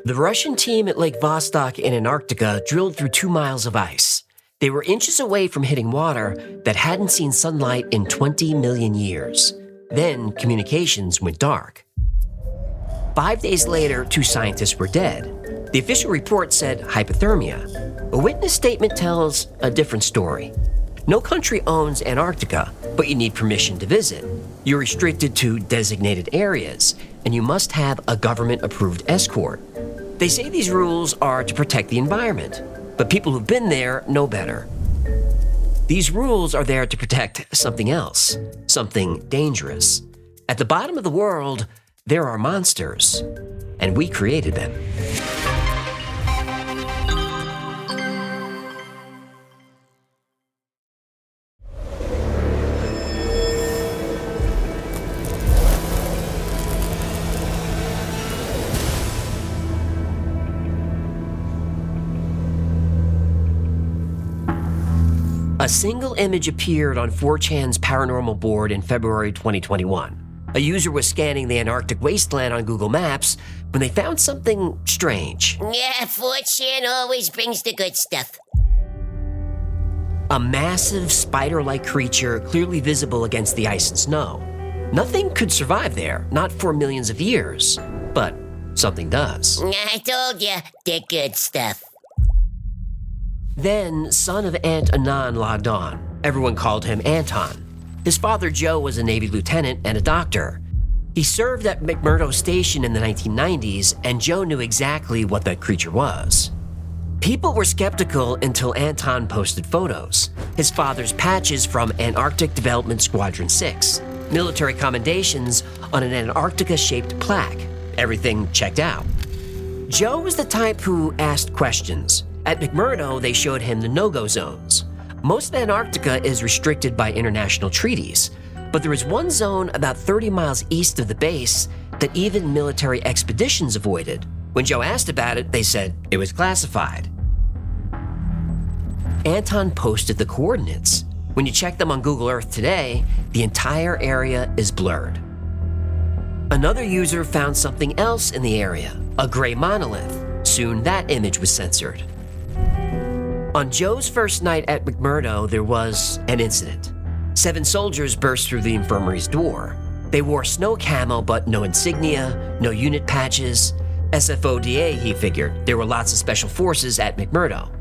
The Russian team at Lake Vostok in Antarctica drilled through 2 miles of ice. They were inches away from hitting water that hadn't seen sunlight in 20 million years. Then communications went dark. 5 days later, 2 scientists were dead. The official report said hypothermia. A witness statement tells a different story. No country owns Antarctica, but you need permission to visit. You're restricted to designated areas, and you must have a government-approved escort. They say these rules are to protect the environment, but people who've been there know better. These rules are there to protect something else, something dangerous. At the bottom of the world, there are monsters, and we created them. A single image appeared on 4chan's paranormal board in February 2021. A user was scanning the Antarctic wasteland on Google Maps when they found something strange. Yeah, 4chan always brings the good stuff. A massive spider-like creature clearly visible against the ice and snow. Nothing could survive there, not for millions of years, but something does. I told you, the good stuff. Then, son of Ant Anan logged on. Everyone called him Anton. His father, Joe, was a Navy lieutenant and a doctor. He served at McMurdo Station in the 1990s, and Joe knew exactly what that creature was. People were skeptical until Anton posted photos. His father's patches from Antarctic Development Squadron 6, military commendations on an Antarctica-shaped plaque. Everything checked out. Joe was the type who asked questions. At McMurdo, they showed him the no-go zones. Most of Antarctica is restricted by international treaties, but there is one zone about 30 miles east of the base that even military expeditions avoided. When Joe asked about it, they said it was classified. Anton posted the coordinates. When you check them on Google Earth today, the entire area is blurred. Another user found something else in the area, a gray monolith. Soon that image was censored. On Joe's first night at McMurdo, there was an incident. 7 soldiers burst through the infirmary's door. They wore snow camo, but no insignia, no unit patches. SFODA, he figured. There were lots of special forces at McMurdo.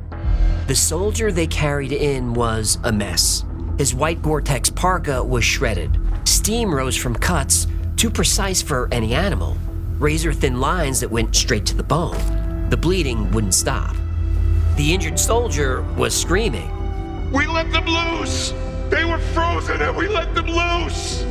The soldier they carried in was a mess. His white Gore-Tex parka was shredded. Steam rose from cuts, too precise for any animal. Razor-thin lines that went straight to the bone. The bleeding wouldn't stop. The injured soldier was screaming. We let them loose! They were frozen and we let them loose!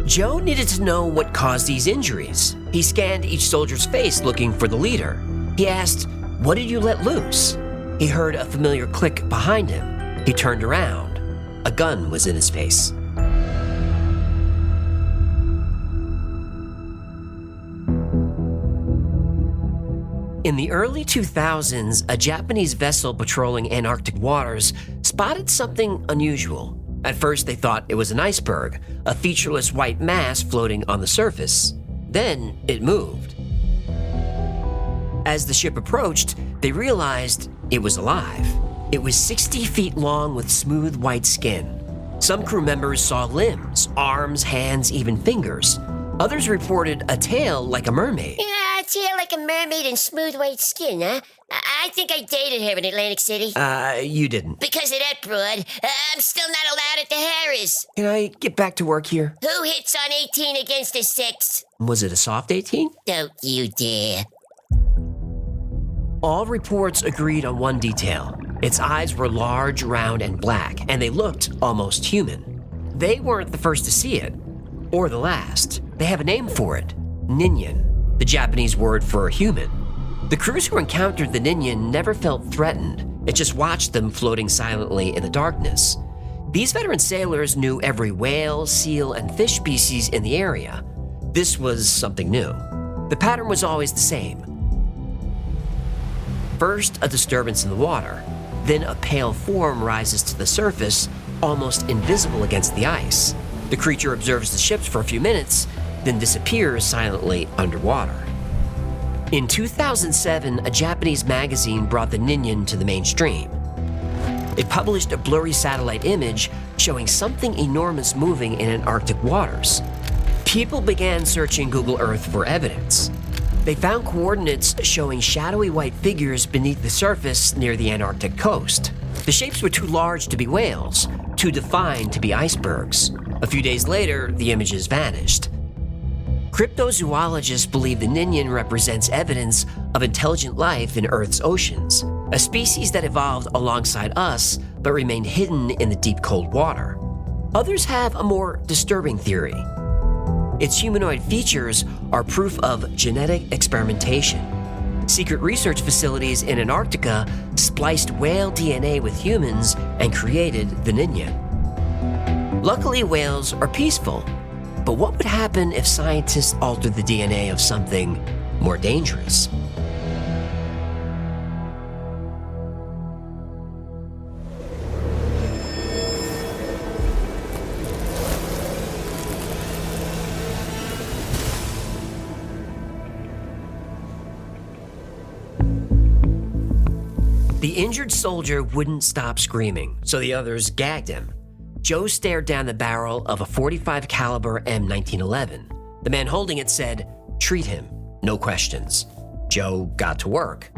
Joe needed to know what caused these injuries. He scanned each soldier's face looking for the leader. He asked, "What did you let loose?" He heard a familiar click behind him. He turned around. A gun was in his face. In the early 2000s, a Japanese vessel patrolling Antarctic waters spotted something unusual. At first, they thought it was an iceberg, a featureless white mass floating on the surface. Then it moved. As the ship approached, they realized it was alive. It was 60 feet long with smooth white skin. Some crew members saw limbs, arms, hands, even fingers. Others reported a tail like a mermaid. Yeah, a tail like a mermaid and smooth white skin, huh? I think I dated her in Atlantic City. You didn't. Because of that broad, I'm still not allowed at the Harris. Can I get back to work here? Who hits on 18 against a 6? Was it a soft 18? Don't you dare. All reports agreed on one detail. Its eyes were large, round, and black, and they looked almost human. They weren't the first to see it, or the last. They have a name for it, Ninyan, the Japanese word for human. The crews who encountered the Ninyan never felt threatened. It just watched them floating silently in the darkness. These veteran sailors knew every whale, seal, and fish species in the area. This was something new. The pattern was always the same. First, a disturbance in the water. Then a pale form rises to the surface, almost invisible against the ice. The creature observes the ships for a few minutes, then disappears silently underwater. In 2007, a Japanese magazine brought the Ninian to the mainstream. It published a blurry satellite image showing something enormous moving in Antarctic waters. People began searching Google Earth for evidence. They found coordinates showing shadowy white figures beneath the surface near the Antarctic coast. The shapes were too large to be whales, too defined to be icebergs. A few days later, the images vanished. Cryptozoologists believe the Ninian represents evidence of intelligent life in Earth's oceans, a species that evolved alongside us but remained hidden in the deep cold water. Others have a more disturbing theory. Its humanoid features are proof of genetic experimentation. Secret research facilities in Antarctica spliced whale DNA with humans and created the Ninian. Luckily, whales are peaceful. But what would happen if scientists altered the DNA of something more dangerous? The injured soldier wouldn't stop screaming, so the others gagged him. Joe stared down the barrel of a .45 caliber M1911. The man holding it said, "Treat him, no questions." Joe got to work.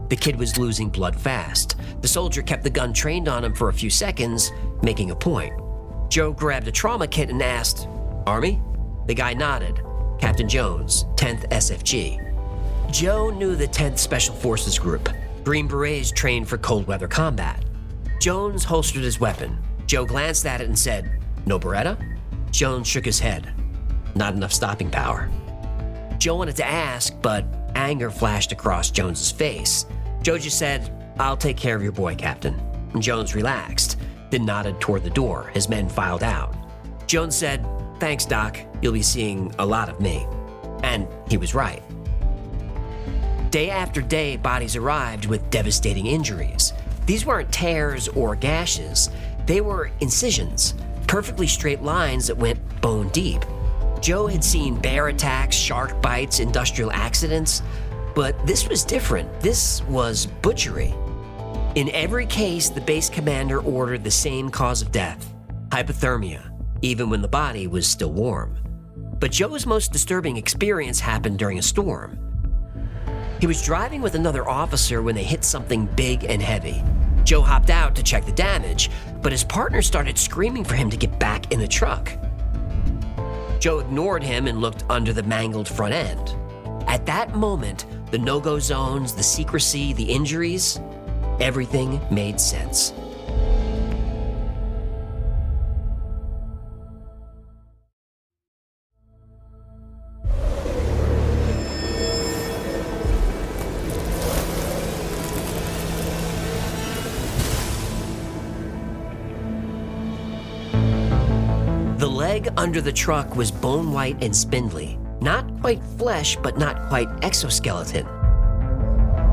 The kid was losing blood fast. The soldier kept the gun trained on him for a few seconds, making a point. Joe grabbed a trauma kit and asked, "Army?" The guy nodded. "Captain Jones, 10th SFG." Joe knew the 10th Special Forces Group. Green Berets trained for cold weather combat. Jones holstered his weapon. Joe glanced at it and said, "No Beretta?" Jones shook his head. "Not enough stopping power." Joe wanted to ask, but anger flashed across Jones's face. Joe just said, "I'll take care of your boy, Captain." And Jones relaxed, then nodded toward the door. His men filed out. Jones said, "Thanks, Doc. You'll be seeing a lot of me." And he was right. Day after day, bodies arrived with devastating injuries. These weren't tears or gashes. They were incisions, perfectly straight lines that went bone deep. Joe had seen bear attacks, shark bites, industrial accidents, but this was different. This was butchery. In every case, the base commander ordered the same cause of death: hypothermia, even when the body was still warm. But Joe's most disturbing experience happened during a storm. He was driving with another officer when they hit something big and heavy. Joe hopped out to check the damage, but his partner started screaming for him to get back in the truck. Joe ignored him and looked under the mangled front end. At that moment, the no-go zones, the secrecy, the injuries, everything made sense. The leg under the truck was bone white and spindly. Not quite flesh, but not quite exoskeleton.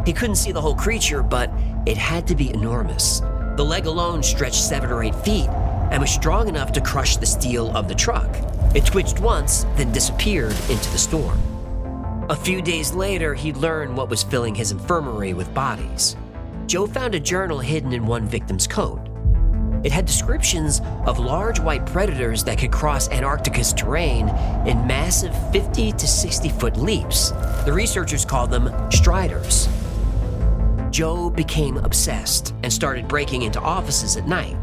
He couldn't see the whole creature, but it had to be enormous. The leg alone stretched 7 or 8 feet and was strong enough to crush the steel of the truck. It twitched once, then disappeared into the storm. A few days later, he learned what was filling his infirmary with bodies. Joe found a journal hidden in one victim's coat. It had descriptions of large white predators that could cross Antarctica's terrain in massive 50 to 60-foot leaps. The researchers called them striders. Joe became obsessed and started breaking into offices at night.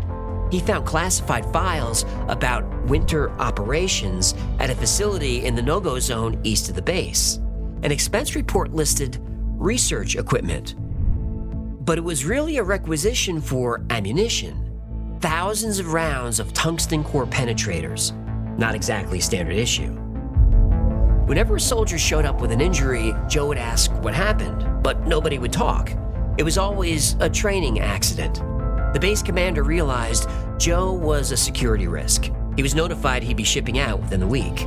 He found classified files about winter operations at a facility in the no-go zone east of the base. An expense report listed research equipment. But it was really a requisition for ammunition. Thousands of rounds of tungsten core penetrators. Not exactly standard issue. Whenever a soldier showed up with an injury, Joe would ask what happened, but nobody would talk. It was always a training accident. The base commander realized Joe was a security risk. He was notified he'd be shipping out within the week.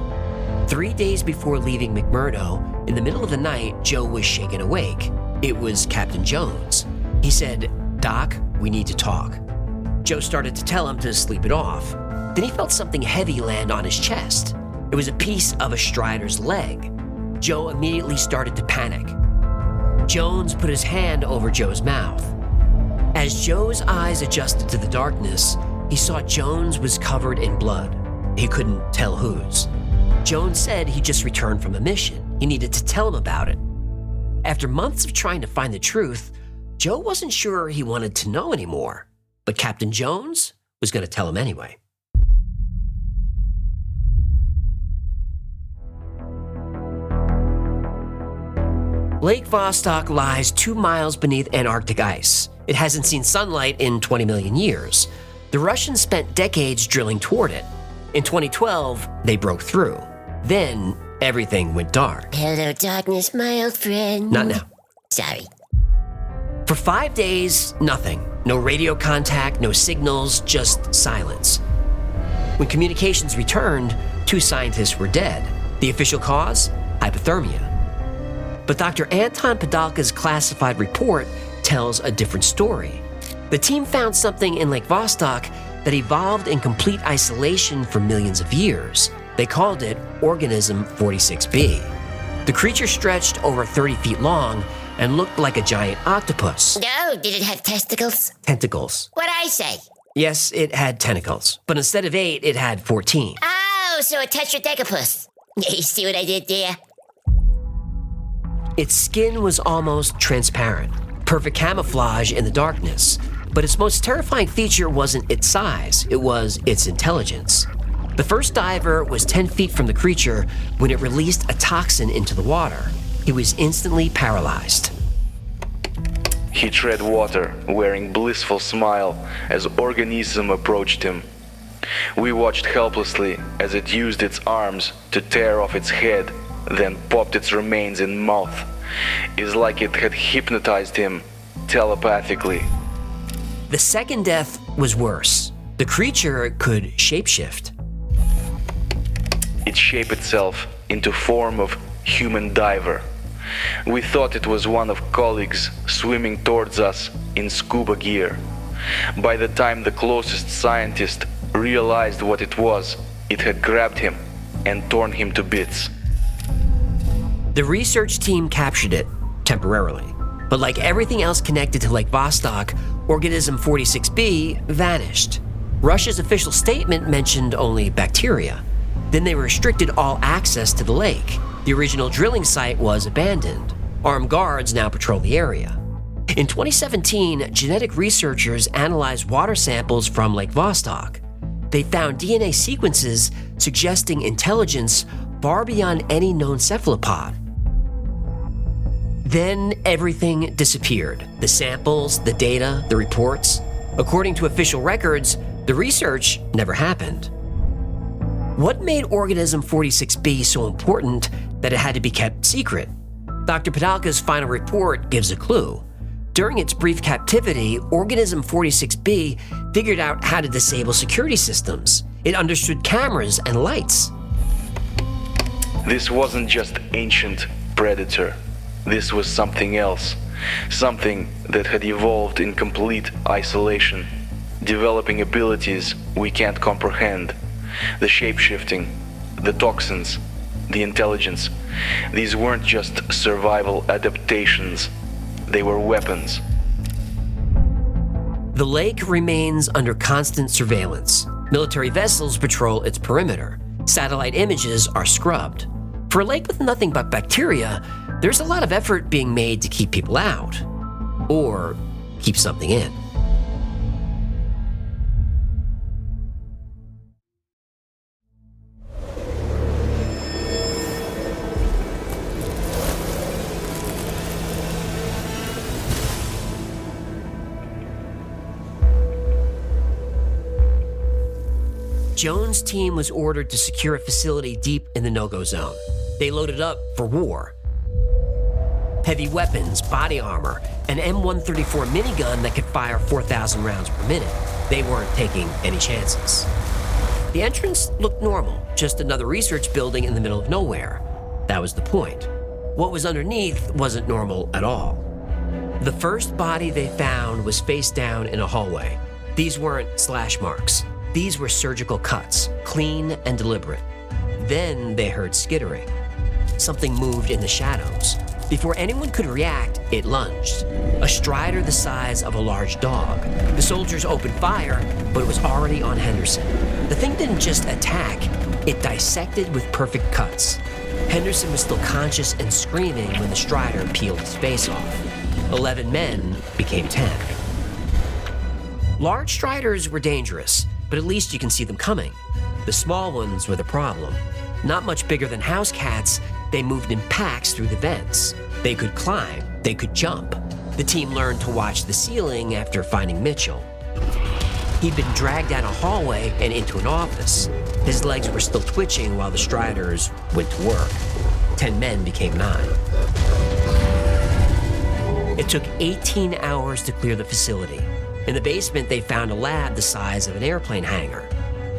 3 days before leaving McMurdo, in the middle of the night, Joe was shaken awake. It was Captain Jones. He said, "Doc, we need to talk." Joe started to tell him to sleep it off. Then he felt something heavy land on his chest. It was a piece of a strider's leg. Joe immediately started to panic. Jones put his hand over Joe's mouth. As Joe's eyes adjusted to the darkness, he saw Jones was covered in blood. He couldn't tell whose. Jones said he just returned from a mission. He needed to tell him about it. After months of trying to find the truth, Joe wasn't sure he wanted to know anymore, but Captain Jones was going to tell him anyway. Lake Vostok lies 2 miles beneath Antarctic ice. It hasn't seen sunlight in 20 million years. The Russians spent decades drilling toward it. In 2012, they broke through. Then, everything went dark. Hello, darkness, my old friend. Not now. Sorry. For 5 days, nothing. No radio contact, no signals, just silence. When communications returned, 2 scientists were dead. The official cause? Hypothermia. But Dr. Anton Padalka's classified report tells a different story. The team found something in Lake Vostok that evolved in complete isolation for millions of years. They called it Organism 46b. The creature stretched over 30 feet long and looked like a giant octopus. No, did it have testicles? Tentacles. What'd I say? Yes, it had tentacles, but instead of 8, it had 14. Oh, so a tetradecapus. You see what I did there? Its skin was almost transparent, perfect camouflage in the darkness. But its most terrifying feature wasn't its size, it was its intelligence. The first diver was 10 feet from the creature when it released a toxin into the water. He was instantly paralyzed. He tread water, wearing blissful smile as Organism approached him. We watched helplessly as it used its arms to tear off its head, then popped its remains in mouth. It's like it had hypnotized him telepathically. The second death was worse. The creature could shapeshift. It shaped itself into form of human diver. We thought it was one of colleagues swimming towards us in scuba gear. By the time the closest scientist realized what it was, it had grabbed him and torn him to bits. The research team captured it temporarily, but like everything else connected to Lake Vostok, Organism 46b vanished. Russia's official statement mentioned only bacteria. Then they restricted all access to the lake. The original drilling site was abandoned. Armed guards now patrol the area. In 2017, genetic researchers analyzed water samples from Lake Vostok. They found DNA sequences suggesting intelligence far beyond any known cephalopod. Then everything disappeared. The samples, the data, the reports. According to official records, the research never happened. What made Organism 46b so important that it had to be kept secret? Dr. Padalka's final report gives a clue. During its brief captivity, Organism 46b figured out how to disable security systems. It understood cameras and lights. This wasn't just ancient predator. This was something else. Something that had evolved in complete isolation, developing abilities we can't comprehend. The shape-shifting, the toxins, the intelligence. These weren't just survival adaptations. They were weapons. The lake remains under constant surveillance. Military vessels patrol its perimeter. Satellite images are scrubbed. For a lake with nothing but bacteria, there's a lot of effort being made to keep people out. Or keep something in. Jones' team was ordered to secure a facility deep in the no-go zone. They loaded up for war. Heavy weapons, body armor, an M134 minigun that could fire 4,000 rounds per minute. They weren't taking any chances. The entrance looked normal, just another research building in the middle of nowhere. That was the point. What was underneath wasn't normal at all. The first body they found was face down in a hallway. These weren't slash marks. These were surgical cuts, clean and deliberate. Then they heard skittering. Something moved in the shadows. Before anyone could react, it lunged. A strider the size of a large dog. The soldiers opened fire, but it was already on Henderson. The thing didn't just attack, it dissected with perfect cuts. Henderson was still conscious and screaming when the strider peeled his face off. 11 men became 10. Large striders were dangerous, but at least you can see them coming. The small ones were the problem. Not much bigger than house cats, they moved in packs through the vents. They could climb, they could jump. The team learned to watch the ceiling after finding Mitchell. He'd been dragged down a hallway and into an office. His legs were still twitching while the striders went to work. 10 men became 9. It took 18 hours to clear the facility. In the basement, they found a lab the size of an airplane hangar.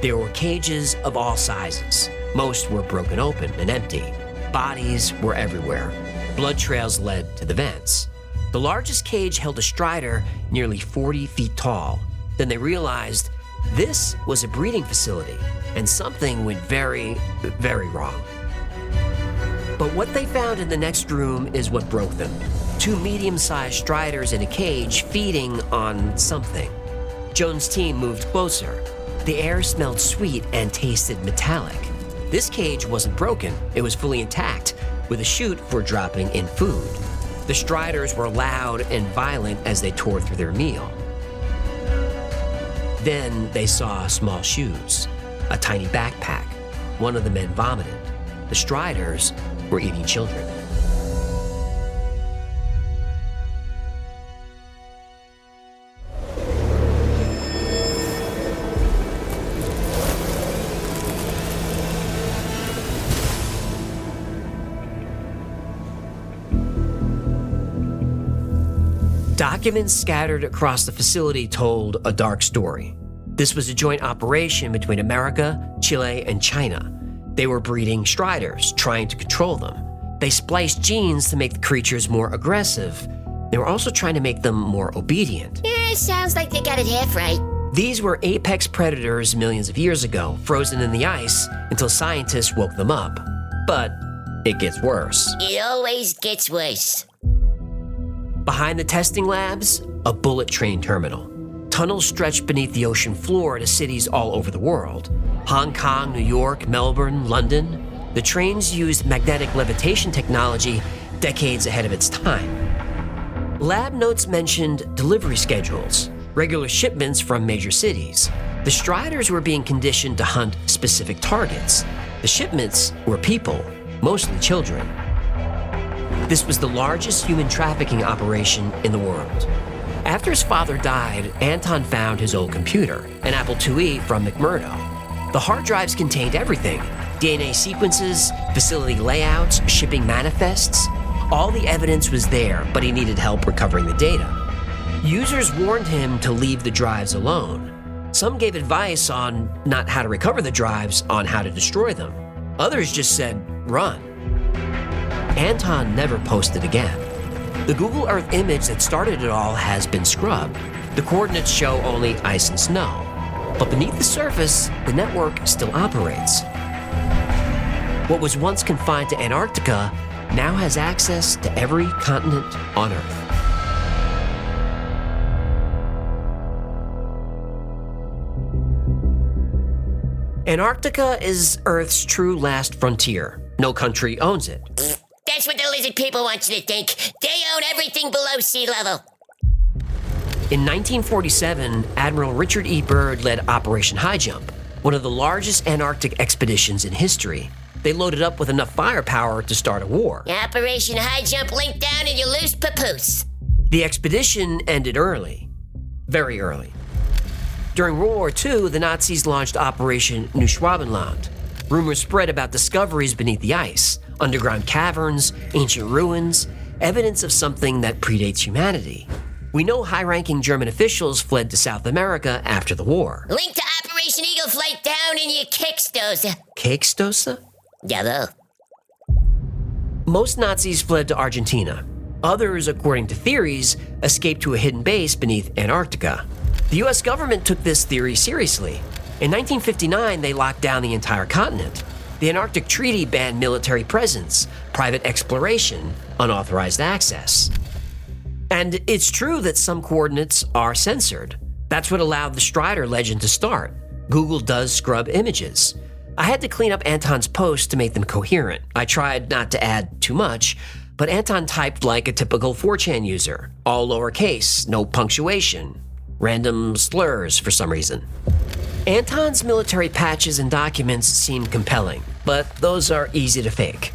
There were cages of all sizes. Most were broken open and empty. Bodies were everywhere. Blood trails led to the vents. The largest cage held a strider nearly 40 feet tall. Then they realized this was a breeding facility, and something went very, very wrong. But what they found in the next room is what broke them. 2 medium-sized striders in a cage feeding on something. Jones' team moved closer. The air smelled sweet and tasted metallic. This cage wasn't broken, it was fully intact, with a chute for dropping in food. The striders were loud and violent as they tore through their meal. Then they saw small shoes, a tiny backpack. One of the men vomited. The striders were eating children. Documents scattered across the facility told a dark story. This was a joint operation between America, Chile, and China. They were breeding striders, trying to control them. They spliced genes to make the creatures more aggressive. They were also trying to make them more obedient. Yeah, sounds like they got it half right. These were apex predators millions of years ago, frozen in the ice until scientists woke them up. But it gets worse. It always gets worse. Behind the testing labs, a bullet train terminal. Tunnels stretched beneath the ocean floor to cities all over the world. Hong Kong, New York, Melbourne, London. The trains used magnetic levitation technology decades ahead of its time. Lab notes mentioned delivery schedules, regular shipments from major cities. The striders were being conditioned to hunt specific targets. The shipments were people, mostly children. This was the largest human trafficking operation in the world. After his father died, Anton found his old computer, an Apple IIe from McMurdo. The hard drives contained everything: DNA sequences, facility layouts, shipping manifests. All the evidence was there, but he needed help recovering the data. Users warned him to leave the drives alone. Some gave advice on not how to recover the drives, on how to destroy them. Others just said, run. Anton never posted again. The Google Earth image that started it all has been scrubbed. The coordinates show only ice and snow. But beneath the surface, the network still operates. What was once confined to Antarctica now has access to every continent on Earth. Antarctica is Earth's true last frontier. No country owns it. That's what the lizard people want you to think. They own everything below sea level. In 1947, Admiral Richard E. Byrd led Operation High Jump, one of the largest Antarctic expeditions in history. They loaded up with enough firepower to start a war. Operation High Jump linked down and you lose papoose. The expedition ended early. Very early. During World War II, the Nazis launched Operation Neuschwabenland. Rumors spread about discoveries beneath the ice, underground caverns, ancient ruins, evidence of something that predates humanity. We know high-ranking German officials fled to South America after the war. Link to Operation Eagle Flight down in your Kickstosa. Kickstosa? Yellow. Most Nazis fled to Argentina. Others, according to theories, escaped to a hidden base beneath Antarctica. The US government took this theory seriously. In 1959, they locked down the entire continent. The Antarctic Treaty banned military presence, private exploration, unauthorized access. And it's true that some coordinates are censored. That's what allowed the Strider legend to start. Google does scrub images. I had to clean up Anton's posts to make them coherent. I tried not to add too much, but Anton typed like a typical 4chan user. All lowercase, no punctuation, random slurs for some reason. Anton's military patches and documents seem compelling, but those are easy to fake.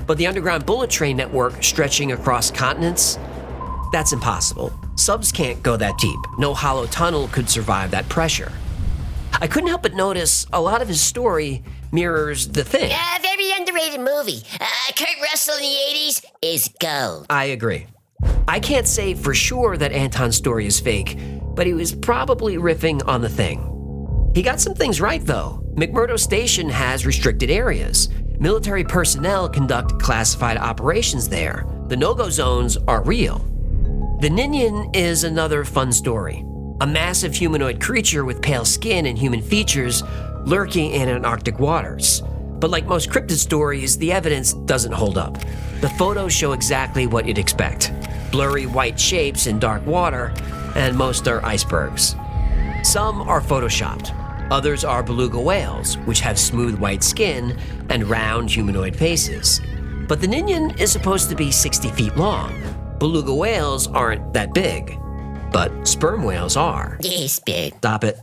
But the underground bullet train network stretching across continents, that's impossible. Subs can't go that deep. No hollow tunnel could survive that pressure. I couldn't help but notice a lot of his story mirrors The Thing. Yeah, very underrated movie. Kurt Russell in the 80s is gold. I agree. I can't say for sure that Anton's story is fake, but he was probably riffing on The Thing. He got some things right, though. McMurdo Station has restricted areas. Military personnel conduct classified operations there. The no-go zones are real. The Ninian is another fun story. A massive humanoid creature with pale skin and human features lurking in Antarctic waters. But like most cryptid stories, the evidence doesn't hold up. The photos show exactly what you'd expect. Blurry white shapes in dark water, and most are icebergs. Some are photoshopped. Others are beluga whales, which have smooth white skin and round humanoid faces. But the Ninian is supposed to be 60 feet long. Beluga whales aren't that big, but sperm whales are. Yes, big. Stop it.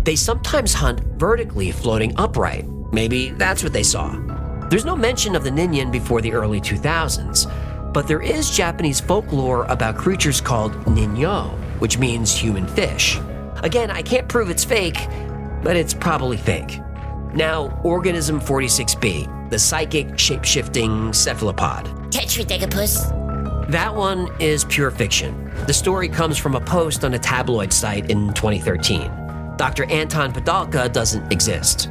They sometimes hunt vertically, floating upright. Maybe that's what they saw. There's no mention of the Ninian before the early 2000s, but there is Japanese folklore about creatures called ninyo, which means human fish. Again, I can't prove it's fake, but it's probably fake. Now, Organism 46B, the psychic shape-shifting cephalopod. Tetradegapus. That one is pure fiction. The story comes from a post on a tabloid site in 2013. Dr. Anton Padalka doesn't exist.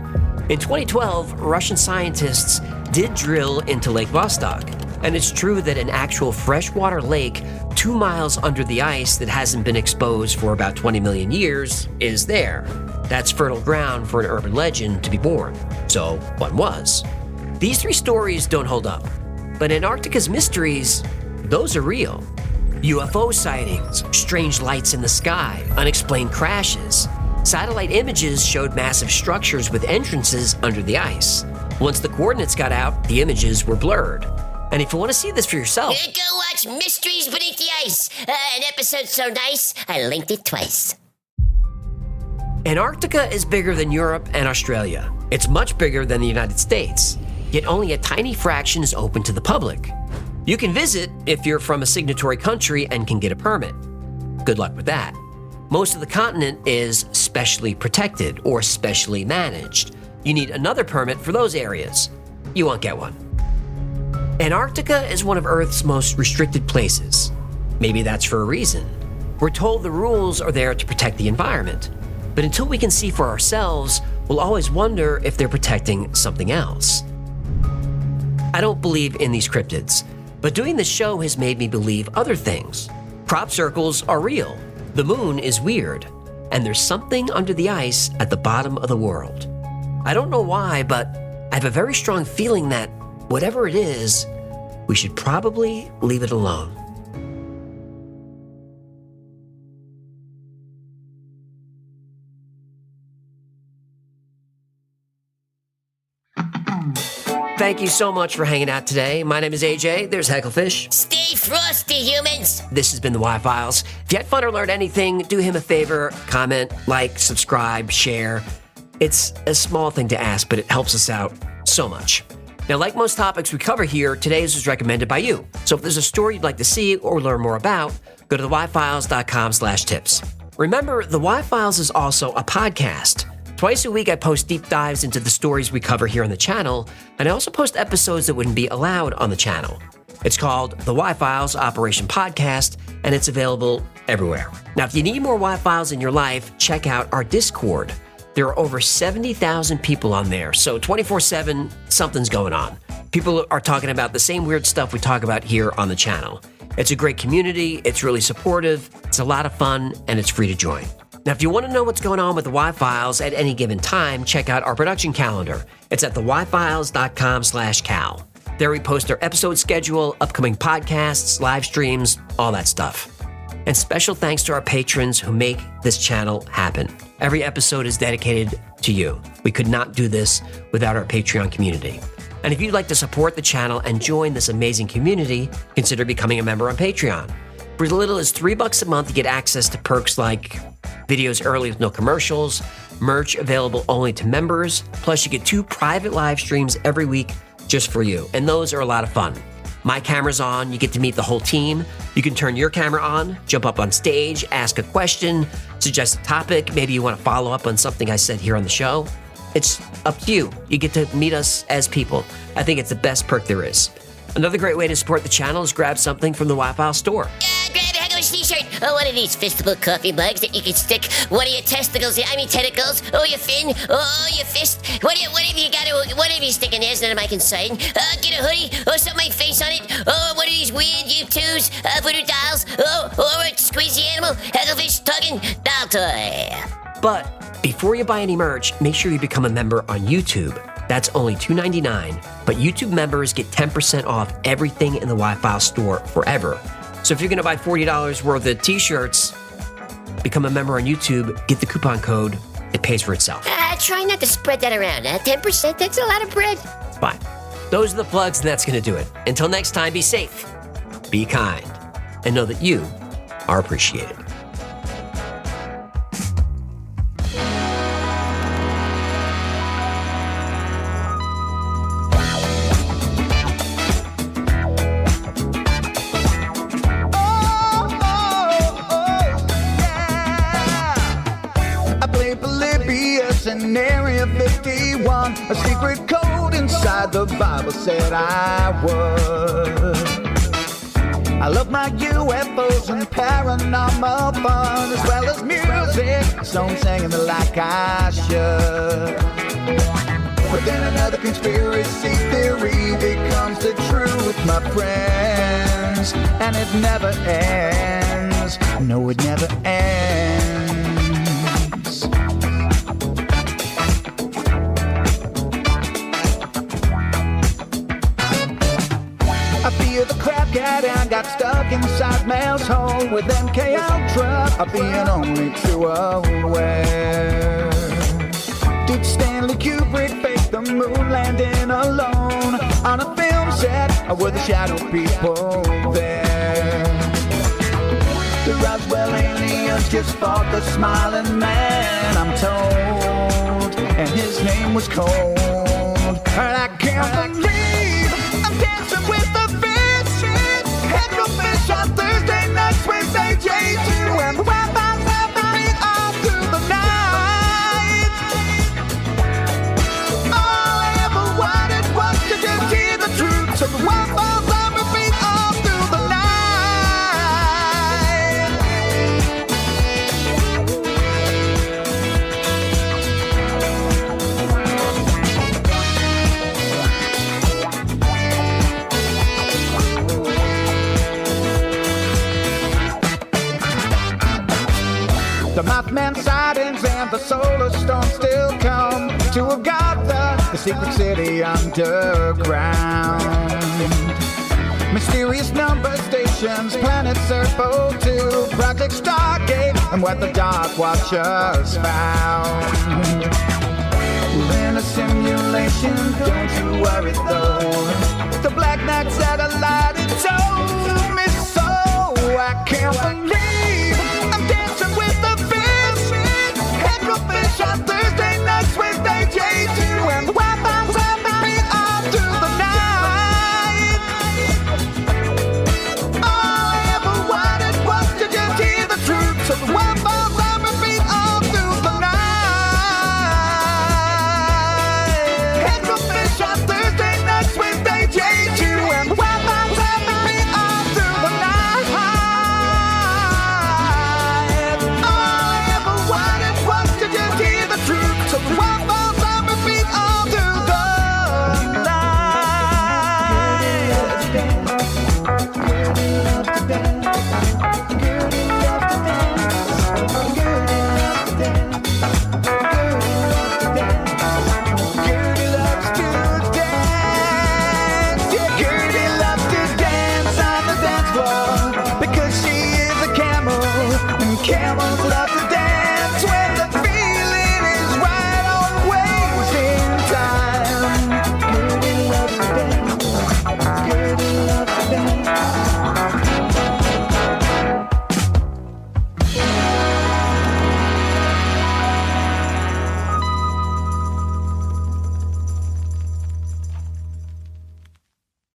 In 2012, Russian scientists did drill into Lake Vostok, and it's true that an actual freshwater lake 2 miles under the ice that hasn't been exposed for about 20 million years is there. That's fertile ground for an urban legend to be born. So one was. These 3 stories don't hold up, but Antarctica's mysteries, those are real. UFO sightings, strange lights in the sky, unexplained crashes. Satellite images showed massive structures with entrances under the ice. Once the coordinates got out, the images were blurred. And if you want to see this for yourself, Go watch Mysteries Beneath the Ice. An episode so nice, I linked it twice. Antarctica is bigger than Europe and Australia. It's much bigger than the United States, yet only a tiny fraction is open to the public. You can visit if you're from a signatory country and can get a permit. Good luck with that. Most of the continent is specially protected or specially managed. You need another permit for those areas. You won't get one. Antarctica is one of Earth's most restricted places. Maybe that's for a reason. We're told the rules are there to protect the environment. But until we can see for ourselves, we'll always wonder if they're protecting something else. I don't believe in these cryptids, but doing this show has made me believe other things. Crop circles are real. The moon is weird. And there's something under the ice at the bottom of the world. I don't know why, but I have a very strong feeling that whatever it is, we should probably leave it alone. Thank you so much for hanging out today. My name is AJ. There's Hecklefish. Stay frosty, humans. This has been the Y-Files. If you had fun or learned anything, do him a favor, comment, like, subscribe, share. It's a small thing to ask, but it helps us out so much. Now, like most topics we cover here, today's was recommended by you. So if there's a story you'd like to see or learn more about, go to theyfiles.com/tips. Remember, the Y-Files is also a podcast. Twice a week, I post deep dives into the stories we cover here on the channel, and I also post episodes that wouldn't be allowed on the channel. It's called the Y-Files Operation Podcast, and it's available everywhere. Now, if you need more Y-Files in your life, check out our Discord. There are over 70,000 people on there, so 24/7, something's going on. People are talking about the same weird stuff we talk about here on the channel. It's a great community, it's really supportive, it's a lot of fun, and it's free to join. Now, if you want to know what's going on with the Y-Files at any given time, check out our production calendar. It's at theyfiles.com/Cal. There we post our episode schedule, upcoming podcasts, live streams, all that stuff. And special thanks to our patrons who make this channel happen. Every episode is dedicated to you. We could not do this without our Patreon community. And if you'd like to support the channel and join this amazing community, consider becoming a member on Patreon. For as little as $3 a month, you get access to perks like videos early with no commercials, merch available only to members, plus you get 2 private live streams every week just for you. And those are a lot of fun. My camera's on, you get to meet the whole team. You can turn your camera on, jump up on stage, ask a question, suggest a topic, maybe you want to follow up on something I said here on the show. It's up to you. You get to meet us as people. I think it's the best perk there is. Another great way to support the channel is grab something from the Y-File store. Grab a Hagos t-shirt or one of these fistable coffee mugs that you can stick one of your tentacles, or your fin, or your fist. Whatever you stick in there is none of my concern. Get a hoodie or something with my face on it, or one of these weird U2s, voodoo dolls, or a squeezy animal, hagglefish tugging doll toy. But before you buy any merch, make sure you become a member on YouTube. That's only $2.99, but YouTube members get 10% off everything in the Y-File store forever. So if you're going to buy $40 worth of t-shirts, become a member on YouTube, get the coupon code, it pays for itself. Try not to spread that around. 10%, that's a lot of bread. It's fine. Those are the plugs, and that's going to do it. Until next time, be safe, be kind, and know that you are appreciated. In Area 51, a secret code inside the Bible said I would. I love my UFOs and paranormal fun, as well as music, so I'm singing it like I should. But then another conspiracy theory becomes the truth, my friends, and it never ends. No, it never ends. I feel the crap and got stuck inside Mel's hole with MK Ultra. I'm being only too aware. Did Stanley Kubrick fake the moon landing alone on a film set, or were the shadow people there? The Roswell aliens just fought the smiling man, I'm told, and his name was Cold. And I can't believe I'm dancing with the fish. Head no fish on Thursday nights, Wednesday J2, and the Wi-Fi's have the beat all through the night. All I ever wanted was to just hear the truth, so the Wi-Fi's have the beat all through the night. The Mothman sightings and the solar storm still come to Agatha, the secret city underground. Mysterious number stations, planet Serpo 2, Project Stargate, and what the Dark Watchers found. We're in a simulation, don't you worry though. The Black Knight satellite, it told me so. I can't believe I'm dancing with the fish. Head no fish on Thursday nights, Wednesday J2, and the Wi-Fi's have the beat all through the night. All I ever wanted was to just hear the truth, so the Wi-Fi's have the beat all through the night. Head no fish on Thursday nights, Wednesday J2, and the Wi-Fi's have the Bye.